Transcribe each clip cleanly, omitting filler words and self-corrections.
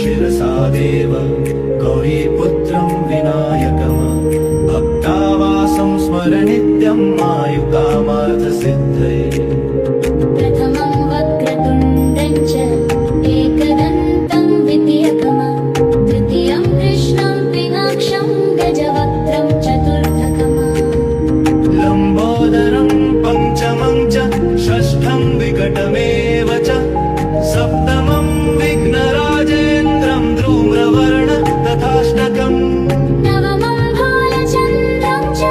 शिरसा देव गौरीपुत्रं विनायकम् भक्तावासं स्मर नित्यं आयुकामार्थसिद्धये। प्रथमं वक्रतुण्डं च एकदन्तं द्वितीयकम् तृतीयं कृष्णं पिनाक्षं गजवक्त्रं चतुर्थकम् लम्बोदरं पञ्चमं च षष्ठं विकटमेव च सप्तमं विघ्नराजेन्द्रं धूम्रवर्ण तथाष्टकम् नवमं भालचन्द्रं च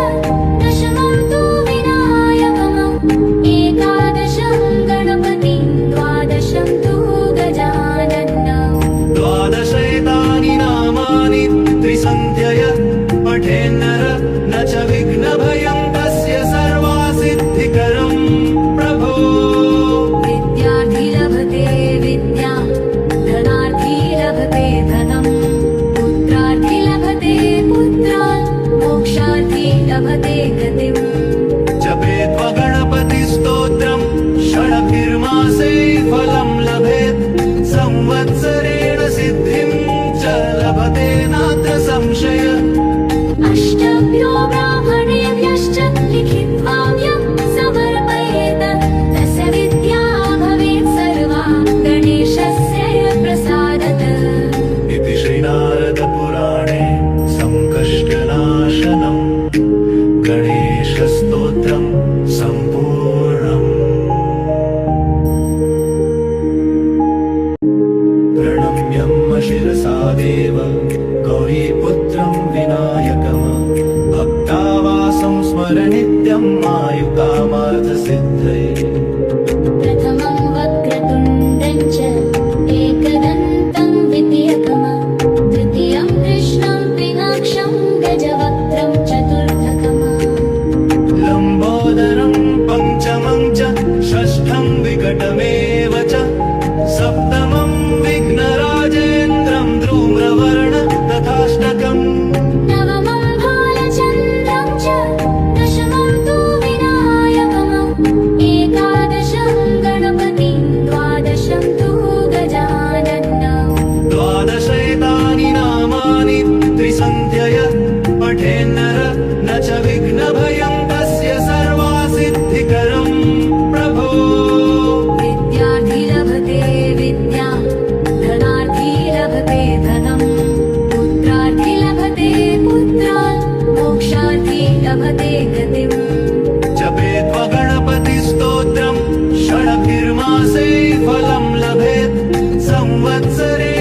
दशमं तु विनायकम् एकादशं गणपतिं द्वादशं तु गजाननम्। द्वादशैतानि नामानि त्रिसन्ध्यय पठेन्नर न च विघ्नभयं तस्य सर्वासिद्धिकरं प्रभो। विद्यार्थी लभते विद्यां धनार्थी लभते धनम् पुत्रार्थी लभते पुत्रान् मोक्षार्थी लभते गतिम्। जपेत्वगणपतिस्तोत्रं षडभिर्मासे फलं लभेत् संवत्सरेण सिद्धिं च लभते नात्र संशय। अष्टभ्यो ब्राह्मणेभ्यश्च लिखित्वा यं समर्पयेत् तस्य विद्या भवेत् सर्वा गणेशस्य प्रसादतः। इति श्रीनारदपुराणे संकष्टनाशनं गणेशस्तोत्रं सम्पूर्णम्। प्रणम्यं शिरसा देव गौरीपुत्रं विनायकम् भक्तावासं स्मर नित्यं आयुकामार्थसिद्धये। प्रथमं वक्रतुण्डं च एकदन्तं द्वितीयकम् तृतीयं कृष्णं पिनाक्षं गजवक्त्रं चतुर्थकम् लम्बोदरं पञ्चमं च षष्ठं विकटमेव च सप्तमं विघ्नराजेन्द्रं धूम्रवर्ण तथाष्टकम् नवमं भालचन्द्रं च दशमं तु विनायकम् एकादशं गणपतिं द्वादशं तु गजाननम्। द्वादशैतानि नामानि त्रिसन्ध्यय पठेन्नर न च विघ्नभयं तस्य सर्वासिद्धिकरं प्रभो। विद्यार्थी लभते विद्यां धनार्थी लभते धनम् पुत्रार्थी लभते पुत्रान् मोक्षार्थी लभते गतिम्। जपेत्वगणपतिस्तोत्रं षडभिर्मासे फलं लभेत् संवत्सरे